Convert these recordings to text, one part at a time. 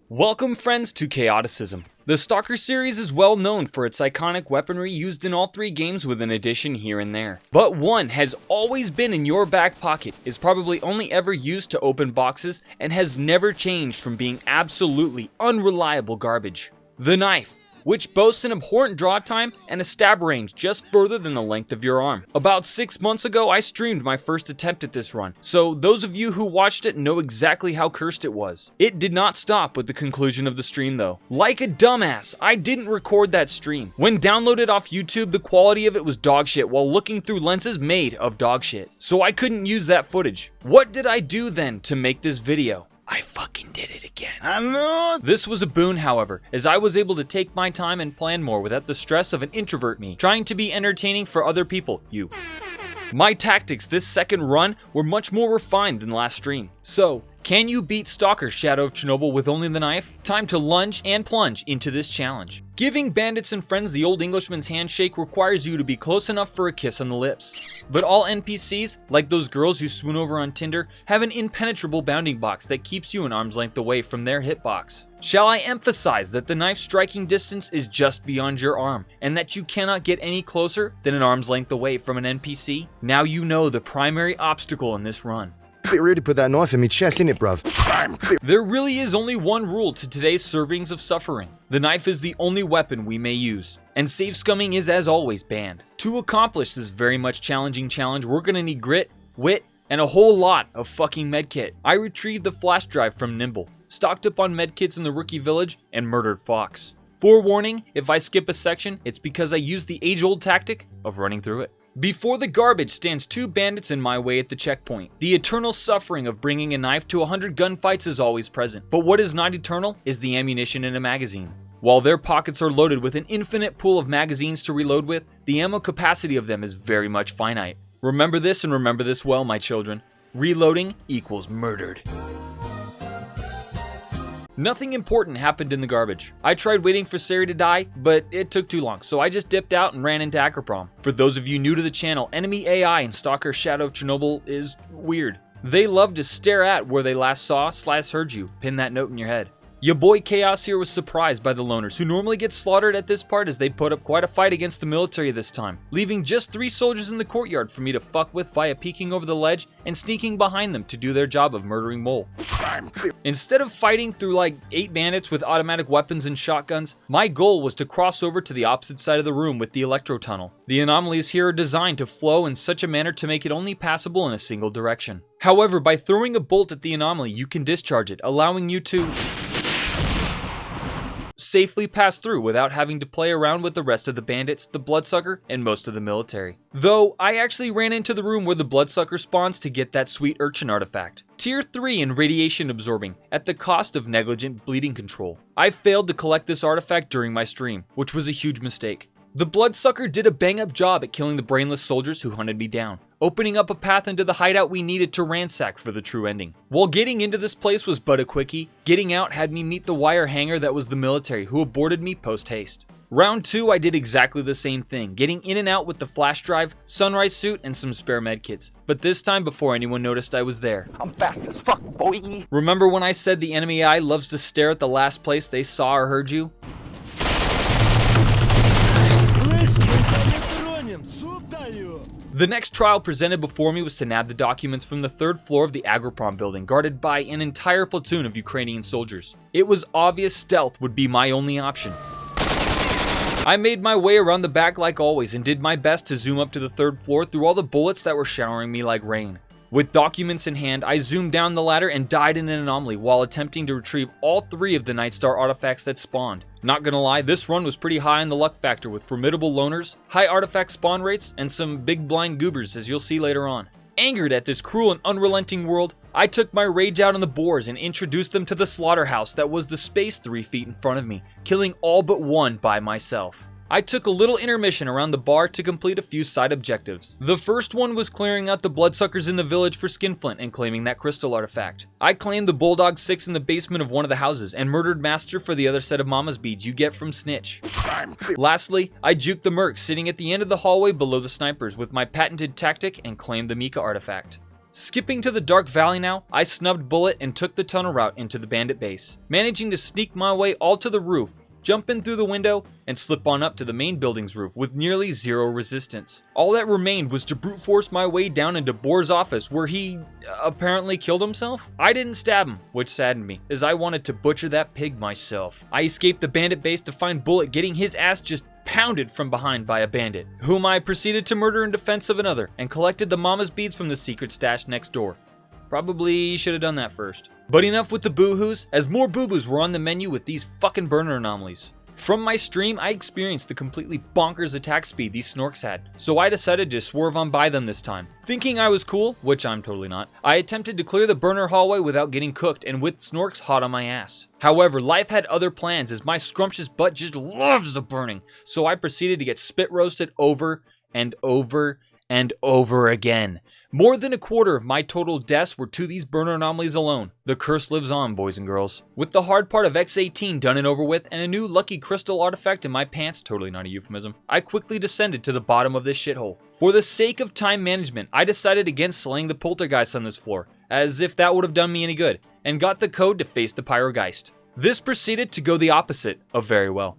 Welcome friends to Chaoticism. The S.T.A.L.K.E.R series is well known for its iconic weaponry used in all three games with an addition here and there. But one has always been in your back pocket, is probably only ever used to open boxes, and has never changed from being absolutely unreliable garbage. The knife, which boasts an abhorrent draw time and a stab range just further than the length of your arm. About 6 months ago, I streamed my first attempt at this run, so those of you who watched it know exactly how cursed it was. It did not stop with the conclusion of the stream though. Like a dumbass, I didn't record that stream. When downloaded off YouTube, the quality of it was dog shit while looking through lenses made of dog shit, so I couldn't use that footage. What did I do then to make this video? I fucking did it again. I know. This was a boon, however, as I was able to take my time and plan more without the stress of an introvert me, trying to be entertaining for other people, you. My tactics this second run were much more refined than last stream. So, can you beat S.T.A.L.K.E.R Shadow of Chernobyl with only the knife? Time to lunge and plunge into this challenge. Giving bandits and friends the old Englishman's handshake requires you to be close enough for a kiss on the lips. But all NPCs, like those girls you swoon over on Tinder, have an impenetrable bounding box that keeps you an arm's length away from their hitbox. Shall I emphasize that the knife's striking distance is just beyond your arm, and that you cannot get any closer than an arm's length away from an NPC? Now you know the primary obstacle in this run. Bit rude to put that knife in me chest, innit, bruv? There really is only one rule to today's servings of suffering. The knife is the only weapon we may use, and save scumming is as always banned. To accomplish this very much challenging challenge, we're gonna need grit, wit, and a whole lot of fucking medkit. I retrieved the flash drive from Nimble, stocked up on medkits in the rookie village, and murdered Fox. Forewarning, if I skip a section, it's because I used the age-old tactic of running through it. Before the garbage stands two bandits in my way at the checkpoint. The eternal suffering of bringing a knife to 100 gunfights is always present, but what is not eternal is the ammunition in a magazine. While their pockets are loaded with an infinite pool of magazines to reload with, the ammo capacity of them is very much finite. Remember this and remember this well, my children. Reloading equals murdered. Nothing important happened in the garbage. I tried waiting for Sari to die, but it took too long, so I just dipped out and ran into Acroprom. For those of you new to the channel, enemy AI in S.T.A.L.K.E.R Shadow of Chernobyl is weird. They love to stare at where they last saw/heard you. Pin that note in your head. Your boy Chaos here was surprised by the loners, who normally get slaughtered at this part as they put up quite a fight against the military this time, leaving just 3 soldiers in the courtyard for me to fuck with via peeking over the ledge and sneaking behind them to do their job of murdering Mole. Instead of fighting through like 8 bandits with automatic weapons and shotguns, my goal was to cross over to the opposite side of the room with the electro tunnel. The anomalies here are designed to flow in such a manner to make it only passable in a single direction. However, by throwing a bolt at the anomaly, you can discharge it, allowing you to safely pass through without having to play around with the rest of the bandits, the bloodsucker, and most of the military. Though, I actually ran into the room where the bloodsucker spawns to get that sweet urchin artifact. Tier 3 in radiation absorbing, at the cost of negligent bleeding control. I failed to collect this artifact during my stream, which was a huge mistake. The bloodsucker did a bang-up job at killing the brainless soldiers who hunted me down, opening up a path into the hideout we needed to ransack for the true ending. While getting into this place was but a quickie, getting out had me meet the wire hanger that was the military who aborted me post-haste. Round 2 I did exactly the same thing, getting in and out with the flash drive, sunrise suit, and some spare medkits. But this time before anyone noticed I was there. I'm fast as fuck, boy. Remember when I said the enemy eye loves to stare at the last place they saw or heard you? The next trial presented before me was to nab the documents from the 3rd floor of the Agroprom building, guarded by an entire platoon of Ukrainian soldiers. It was obvious stealth would be my only option. I made my way around the back like always and did my best to zoom up to the 3rd floor through all the bullets that were showering me like rain. With documents in hand, I zoomed down the ladder and died in an anomaly while attempting to retrieve all 3 of the Nightstar artifacts that spawned. Not gonna lie, this run was pretty high on the luck factor with formidable loners, high artifact spawn rates, and some big blind goobers as you'll see later on. Angered at this cruel and unrelenting world, I took my rage out on the boars and introduced them to the slaughterhouse that was the space 3 feet in front of me, killing all but one by myself. I took a little intermission around the bar to complete a few side objectives. The first one was clearing out the bloodsuckers in the village for skinflint and claiming that crystal artifact. I claimed the Bulldog 6 in the basement of one of the houses and murdered Master for the other set of mama's beads you get from Snitch. Lastly, I juked the merc sitting at the end of the hallway below the snipers with my patented tactic and claimed the Mika artifact. Skipping to the dark valley now, I snubbed Bullet and took the tunnel route into the bandit base, managing to sneak my way all to the roof, jump in through the window, and slip on up to the main building's roof with nearly zero resistance. All that remained was to brute force my way down into Bohr's office, where he apparently killed himself. I didn't stab him, which saddened me, as I wanted to butcher that pig myself. I escaped the bandit base to find Bullet getting his ass just pounded from behind by a bandit, whom I proceeded to murder in defense of another, and collected the mama's beads from the secret stash next door. Probably should have done that first. But enough with the boo-hoos, as more boo-boos were on the menu with these fucking burner anomalies. From my stream, I experienced the completely bonkers attack speed these snorks had, so I decided to swerve on by them this time. Thinking I was cool, which I'm totally not, I attempted to clear the burner hallway without getting cooked and with snorks hot on my ass. However, life had other plans, as my scrumptious butt just loves the burning, so I proceeded to get spit roasted over and over and over again. More than a quarter of my total deaths were to these burner anomalies alone. The curse lives on, boys and girls. With the hard part of X18 done and over with, and a new lucky crystal artifact in my pants, totally not a euphemism, I quickly descended to the bottom of this shithole. For the sake of time management, I decided against slaying the poltergeist on this floor, as if that would have done me any good, and got the code to face the pyrogeist. This proceeded to go the opposite of very well.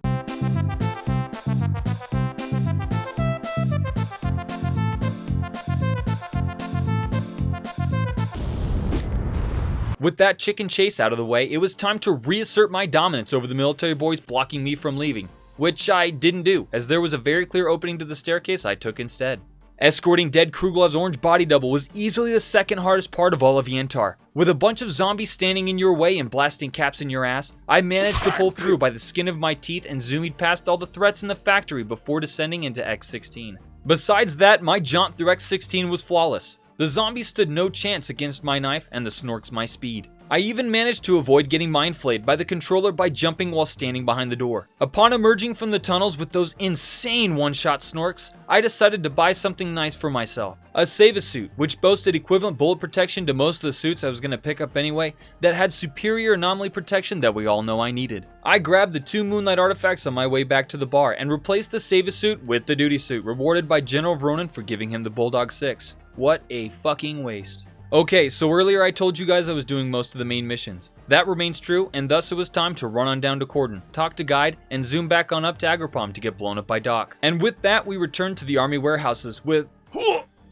With that chicken chase out of the way, it was time to reassert my dominance over the military boys blocking me from leaving, which I didn't do, as there was a very clear opening to the staircase I took instead. Escorting dead Kruglov's orange body double was easily the second hardest part of all of Yantar. With a bunch of zombies standing in your way and blasting caps in your ass, I managed to pull through by the skin of my teeth and zoomed past all the threats in the factory before descending into X16. Besides that, my jaunt through X16 was flawless. The zombies stood no chance against my knife and the snorks my speed. I even managed to avoid getting mind flayed by the controller by jumping while standing behind the door. Upon emerging from the tunnels with those insane one-shot snorks, I decided to buy something nice for myself. A Save-A-Suit, which boasted equivalent bullet protection to most of the suits I was going to pick up anyway, that had superior anomaly protection that we all know I needed. I grabbed the 2 Moonlight artifacts on my way back to the bar and replaced the Save-A-Suit with the Duty Suit, rewarded by General Vronin for giving him the Bulldog 6. What a fucking waste. Okay, so earlier I told you guys I was doing most of the main missions. That remains true, and thus it was time to run on down to Cordon, talk to Guide, and zoom back on up to Agropom to get blown up by Doc. And with that, we returned to the army warehouses with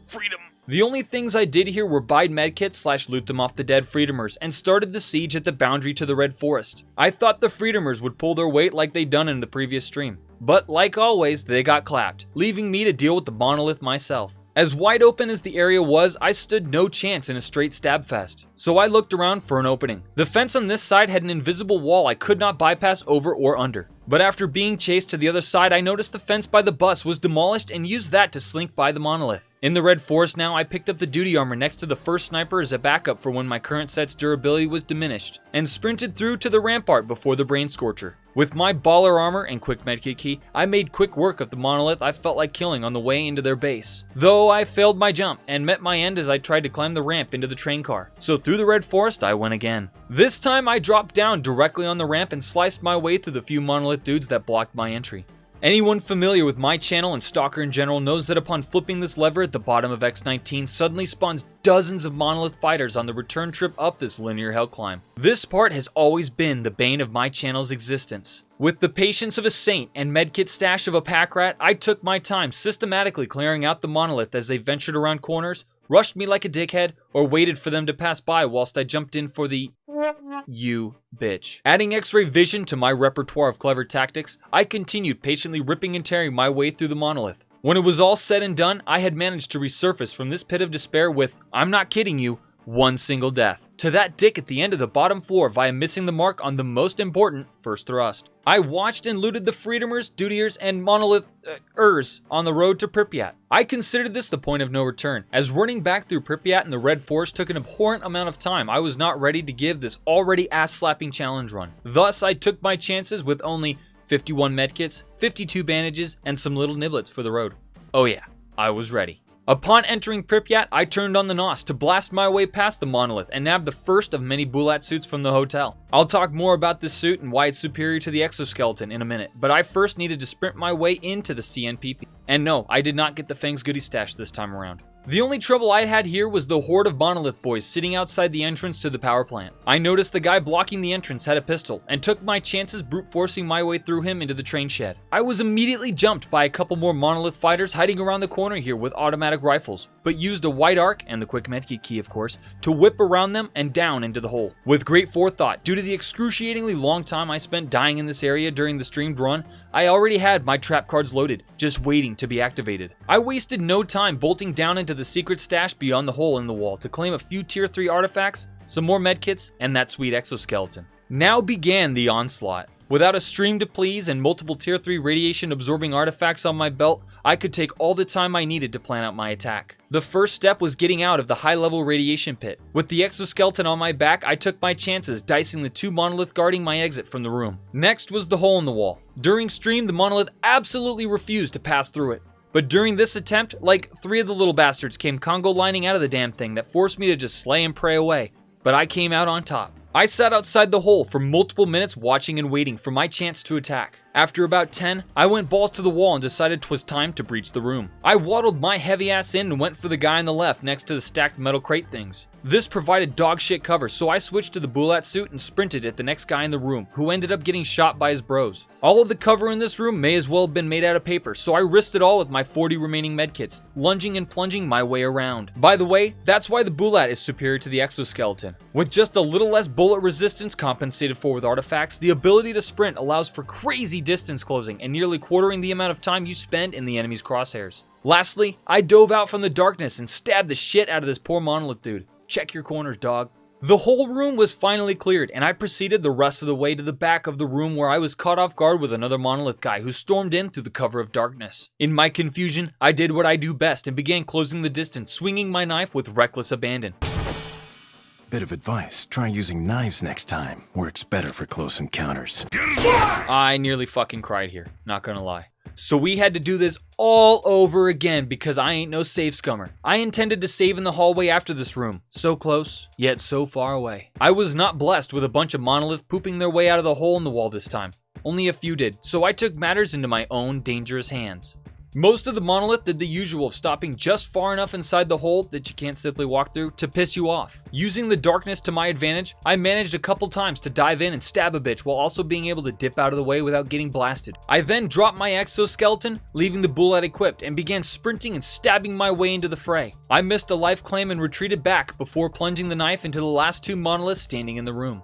freedom. The only things I did here were buy medkits / loot them off the dead Freedomers, and started the siege at the boundary to the Red Forest. I thought the Freedomers would pull their weight like they'd done in the previous stream. But like always, they got clapped, leaving me to deal with the monolith myself. As wide open as the area was, I stood no chance in a straight stab fest, so I looked around for an opening. The fence on this side had an invisible wall I could not bypass over or under. But after being chased to the other side, I noticed the fence by the bus was demolished and used that to slink by the monolith. In the Red Forest now, I picked up the duty armor next to the first sniper as a backup for when my current set's durability was diminished, and sprinted through to the rampart before the Brain Scorcher. With my baller armor and quick medkit key, I made quick work of the monolith I felt like killing on the way into their base. Though I failed my jump and met my end as I tried to climb the ramp into the train car. So through the Red Forest I went again. This time I dropped down directly on the ramp and sliced my way through the few monolith dudes that blocked my entry. Anyone familiar with my channel and S.T.A.L.K.E.R in general knows that upon flipping this lever at the bottom of X19 suddenly spawns dozens of monolith fighters on the return trip up this linear hell climb. This part has always been the bane of my channel's existence. With the patience of a saint and medkit stash of a pack rat, I took my time systematically clearing out the monolith as they ventured around corners, rushed me like a dickhead, or waited for them to pass by whilst I jumped in for the you bitch. Adding X-ray vision to my repertoire of clever tactics, I continued patiently ripping and tearing my way through the monolith. When it was all said and done, I had managed to resurface from this pit of despair with, I'm not kidding you, 1 single death. To that dick at the end of the bottom floor via missing the mark on the most important first thrust. I watched and looted the Freedomers, Dutiers, and Monolith-ers on the road to Pripyat. I considered this the point of no return, as running back through Pripyat and the Red Forest took an abhorrent amount of time. I was not ready to give this already ass-slapping challenge run. Thus, I took my chances with only 51 medkits, 52 bandages, and some little niblets for the road. Oh yeah, I was ready. Upon entering Pripyat, I turned on the NOS to blast my way past the monolith and nab the first of many Bulat suits from the hotel. I'll talk more about this suit and why it's superior to the exoskeleton in a minute, but I first needed to sprint my way into the CNPP. And no, I did not get the Fangs goodie stash this time around. The only trouble I had here was the horde of monolith boys sitting outside the entrance to the power plant. I noticed the guy blocking the entrance had a pistol, and took my chances brute forcing my way through him into the train shed. I was immediately jumped by a couple more monolith fighters hiding around the corner here with automatic rifles, but used a white arc, and the quick medkit key of course, to whip around them and down into the hole. With great forethought, due to the excruciatingly long time I spent dying in this area during the streamed run, I already had my trap cards loaded, just waiting to be activated. I wasted no time bolting down into the secret stash beyond the hole in the wall to claim a few tier 3 artifacts, some more medkits, and that sweet exoskeleton. Now began the onslaught. Without a stream to please and multiple tier 3 radiation absorbing artifacts on my belt, I could take all the time I needed to plan out my attack. The first step was getting out of the high level radiation pit. With the exoskeleton on my back, I took my chances dicing the 2 monolith guarding my exit from the room. Next was the hole in the wall. During stream, the monolith absolutely refused to pass through it. But during this attempt, like 3 of the little bastards came Congo lining out of the damn thing that forced me to just slay and pray away. But I came out on top. I sat outside the hole for multiple minutes watching and waiting for my chance to attack. After about 10, I went balls to the wall and decided 'twas time to breach the room. I waddled my heavy ass in and went for the guy on the left next to the stacked metal crate things. This provided dog shit cover, so I switched to the Bulat suit and sprinted at the next guy in the room, who ended up getting shot by his bros. All of the cover in this room may as well have been made out of paper, so I risked it all with my 40 remaining medkits, lunging and plunging my way around. By the way, that's why the Bulat is superior to the exoskeleton. With just a little less bullet resistance compensated for with artifacts, the ability to sprint allows for crazy distance closing and nearly quartering the amount of time you spend in the enemy's crosshairs. Lastly, I dove out from the darkness and stabbed the shit out of this poor monolith dude. Check your corners, dog. The whole room was finally cleared, and I proceeded the rest of the way to the back of the room where I was caught off guard with another monolith guy who stormed in through the cover of darkness. In my confusion, I did what I do best and began closing the distance, swinging my knife with reckless abandon. Bit of advice, try using knives next time. Works better for close encounters. I nearly fucking cried here, not gonna lie. So we had to do this all over again because I ain't no save scummer. I intended to save in the hallway after this room. So close, yet so far away. I was not blessed with a bunch of monolith pooping their way out of the hole in the wall this time. Only a few did, so I took matters into my own dangerous hands. Most of the monolith did the usual of stopping just far enough inside the hole that you can't simply walk through to piss you off. Using the darkness to my advantage, I managed a couple times to dive in and stab a bitch while also being able to dip out of the way without getting blasted. I then dropped my exoskeleton, leaving the bullet equipped, and began sprinting and stabbing my way into the fray. I missed a life claim and retreated back before plunging the knife into the last 2 monoliths standing in the room.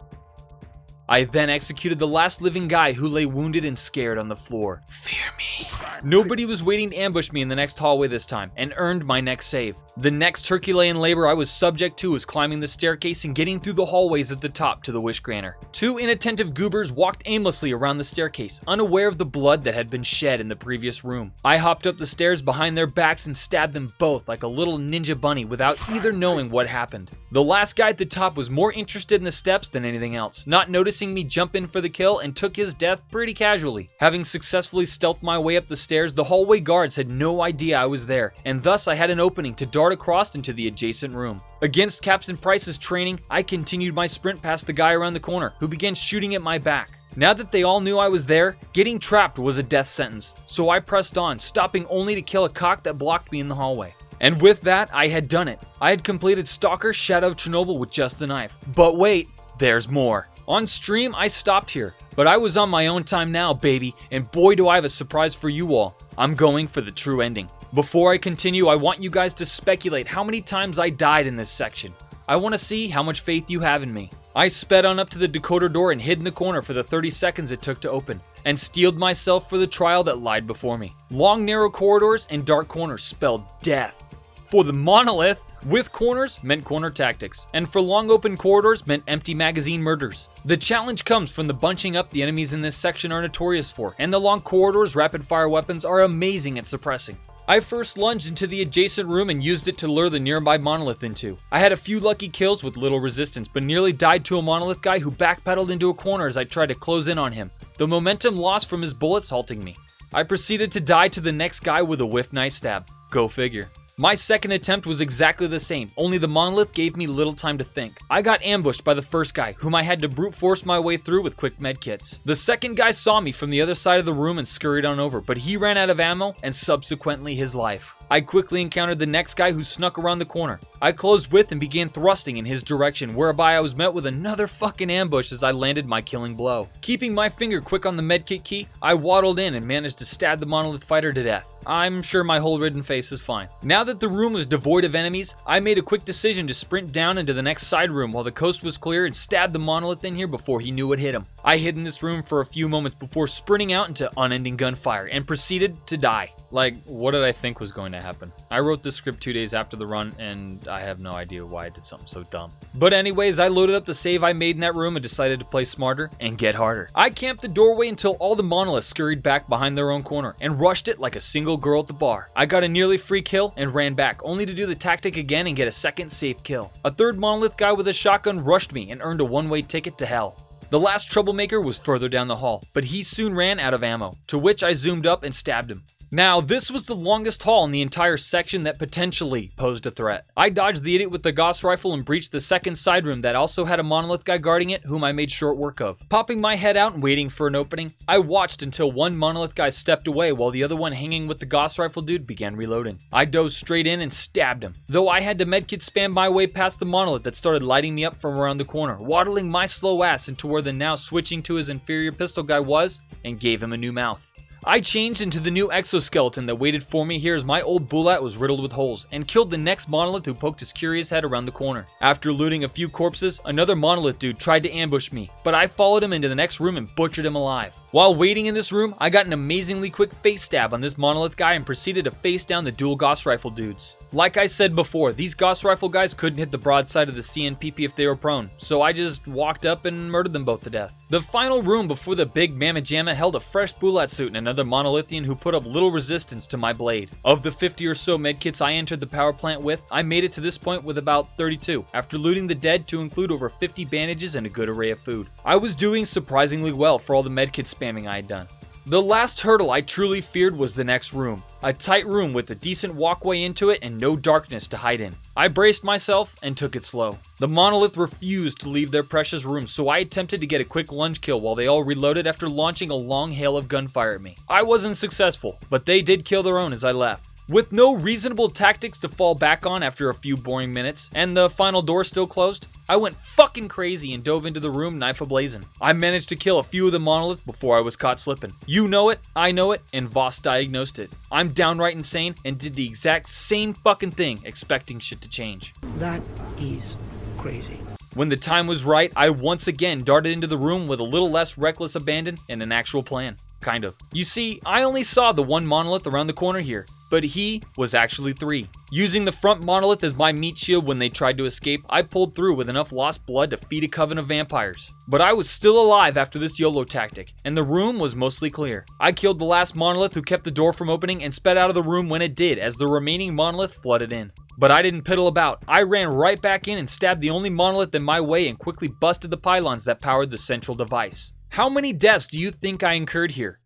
I then executed the last living guy who lay wounded and scared on the floor. Fear me. Nobody was waiting to ambush me in the next hallway this time, and earned my next save. The next Herculean labor I was subject to was climbing the staircase and getting through the hallways at the top to the Wish Granter. 2 inattentive goobers walked aimlessly around the staircase, unaware of the blood that had been shed in the previous room. I hopped up the stairs behind their backs and stabbed them both like a little ninja bunny without either knowing what happened. The last guy at the top was more interested in the steps than anything else, not noticing me jump in for the kill, and took his death pretty casually. Having successfully stealthed my way up the stairs, the hallway guards had no idea I was there, and thus I had an opening to dart across into the adjacent room. Against Captain Price's training, I continued my sprint past the guy around the corner, who began shooting at my back. Now that they all knew I was there, getting trapped was a death sentence, so I pressed on, stopping only to kill a cock that blocked me in the hallway. And with that, I had done it. I had completed S.T.A.L.K.E.R Shadow of Chernobyl with just the knife. But wait, there's more. On stream, I stopped here, but I was on my own time now, baby, and boy do I have a surprise for you all. I'm going for the true ending. Before I continue, I want you guys to speculate how many times I died in this section. I want to see how much faith you have in me. I sped on up to the decoder door and hid in the corner for the 30 seconds it took to open, and steeled myself for the trial that lied before me. Long, narrow corridors and dark corners spelled death. For the monolith, with corners meant corner tactics, and for long open corridors meant empty magazine murders. The challenge comes from the bunching up the enemies in this section are notorious for, and the long corridors rapid fire weapons are amazing at suppressing. I first lunged into the adjacent room and used it to lure the nearby monolith into. I had a few lucky kills with little resistance, but nearly died to a monolith guy who backpedaled into a corner as I tried to close in on him, the momentum lost from his bullets halting me. I proceeded to die to the next guy with a whiff knife stab. Go figure. My second attempt was exactly the same, only the monolith gave me little time to think. I got ambushed by the first guy, whom I had to brute force my way through with quick medkits. The second guy saw me from the other side of the room and scurried on over, but he ran out of ammo and subsequently his life. I quickly encountered the next guy who snuck around the corner. I closed with and began thrusting in his direction, whereby I was met with another fucking ambush as I landed my killing blow. Keeping my finger quick on the medkit key, I waddled in and managed to stab the monolith fighter to death. I'm sure my hole-ridden face is fine. Now that the room was devoid of enemies, I made a quick decision to sprint down into the next side room while the coast was clear and stab the monolith in here before he knew what hit him. I hid in this room for a few moments before sprinting out into unending gunfire and proceeded to die. Like, what did I think was going to happen? I wrote this script 2 days after the run, and I have no idea why I did something so dumb. But anyways, I loaded up the save I made in that room and decided to play smarter and get harder. I camped the doorway until all the monoliths scurried back behind their own corner and rushed it like a single girl at the bar. I got a nearly free kill and ran back, only to do the tactic again and get a second safe kill. A third monolith guy with a shotgun rushed me and earned a one-way ticket to hell. The last troublemaker was further down the hall, but he soon ran out of ammo, to which I zoomed up and stabbed him. Now, this was the longest hall in the entire section that potentially posed a threat. I dodged the idiot with the Gauss rifle and breached the second side room that also had a monolith guy guarding it, whom I made short work of. Popping my head out and waiting for an opening, I watched until one monolith guy stepped away while the other one hanging with the Gauss rifle dude began reloading. I dove straight in and stabbed him, though I had to medkit spam my way past the monolith that started lighting me up from around the corner, waddling my slow ass into where the now switching to his inferior pistol guy was, and gave him a new mouth. I changed into the new exoskeleton that waited for me here as my old bullet was riddled with holes, and killed the next monolith who poked his curious head around the corner. After looting a few corpses, another monolith dude tried to ambush me, but I followed him into the next room and butchered him alive. While waiting in this room, I got an amazingly quick face stab on this monolith guy and proceeded to face down the dual Gauss rifle dudes. Like I said before, these Gauss rifle guys couldn't hit the broadside of the CNPP if they were prone, so I just walked up and murdered them both to death. The final room before the big Mamma Jamma held a fresh bullet suit and another monolithian who put up little resistance to my blade. Of the 50 or so medkits I entered the power plant with, I made it to this point with about 32, after looting the dead to include over 50 bandages and a good array of food. I was doing surprisingly well for all the medkit spamming I had done. The last hurdle I truly feared was the next room. A tight room with a decent walkway into it and no darkness to hide in. I braced myself and took it slow. The monolith refused to leave their precious room, so I attempted to get a quick lunge kill while they all reloaded after launching a long hail of gunfire at me. I wasn't successful, but they did kill their own as I left. With no reasonable tactics to fall back on after a few boring minutes, and the final door still closed, I went fucking crazy and dove into the room knife ablazing. I managed to kill a few of the monoliths before I was caught slipping. You know it, I know it, and Voss diagnosed it. I'm downright insane and did the exact same fucking thing, expecting shit to change. That is crazy. When the time was right, I once again darted into the room with a little less reckless abandon and an actual plan. Kind of. You see, I only saw the one monolith around the corner here, but he was actually 3. Using the front monolith as my meat shield when they tried to escape, I pulled through with enough lost blood to feed a coven of vampires. But I was still alive after this YOLO tactic, and the room was mostly clear. I killed the last monolith who kept the door from opening and sped out of the room when it did, as the remaining monolith flooded in. But I didn't piddle about. I ran right back in and stabbed the only monolith in my way and quickly busted the pylons that powered the central device. How many deaths do you think I incurred here?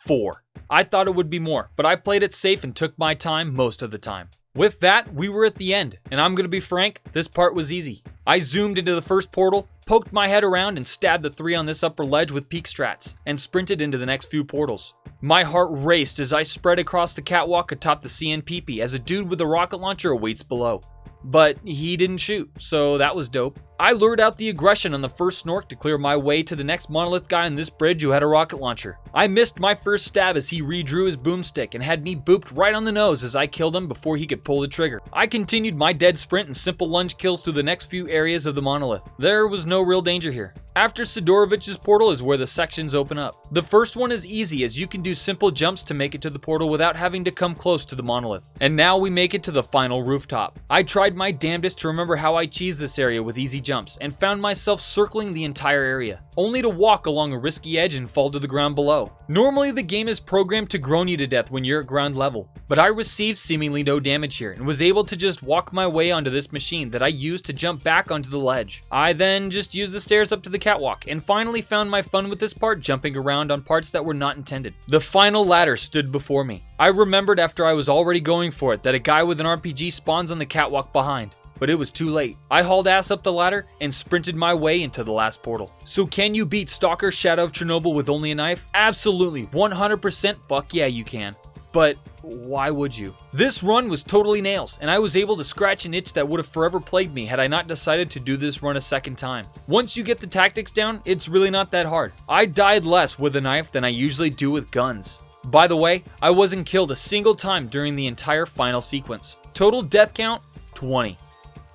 4. I thought it would be more, but I played it safe and took my time most of the time. With that, we were at the end, and I'm gonna be frank, this part was easy. I zoomed into the first portal, poked my head around and stabbed the 3 on this upper ledge with peak strats, and sprinted into the next few portals. My heart raced as I spread across the catwalk atop the CNPP as a dude with a rocket launcher awaits below. But he didn't shoot, so that was dope. I lured out the aggression on the first snork to clear my way to the next monolith guy on this bridge who had a rocket launcher. I missed my first stab as he redrew his boomstick and had me booped right on the nose as I killed him before he could pull the trigger. I continued my dead sprint and simple lunge kills through the next few areas of the monolith. There was no real danger here. After Sidorovich's portal is where the sections open up. The first one is easy as you can do simple jumps to make it to the portal without having to come close to the monolith. And now we make it to the final rooftop. I tried my damnedest to remember how I cheesed this area with easy jumps and found myself circling the entire area, only to walk along a risky edge and fall to the ground below. Normally the game is programmed to groan you to death when you're at ground level, but I received seemingly no damage here and was able to just walk my way onto this machine that I used to jump back onto the ledge. I then just used the stairs up to the catwalk and finally found my fun with this part, jumping around on parts that were not intended. The final ladder stood before me. I remembered after I was already going for it that a guy with an RPG spawns on the catwalk behind, but it was too late. I hauled ass up the ladder and sprinted my way into the last portal. So can you beat S.T.A.L.K.E.R Shadow of Chernobyl with only a knife? Absolutely, 100% fuck yeah you can. But why would you? This run was totally nails, and I was able to scratch an itch that would have forever plagued me had I not decided to do this run a second time. Once you get the tactics down, it's really not that hard. I died less with a knife than I usually do with guns. By the way, I wasn't killed a single time during the entire final sequence. Total death count, 20.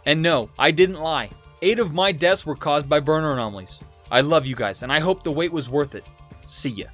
And no, I didn't lie. 8 of my deaths were caused by burner anomalies. I love you guys, and I hope the wait was worth it. See ya.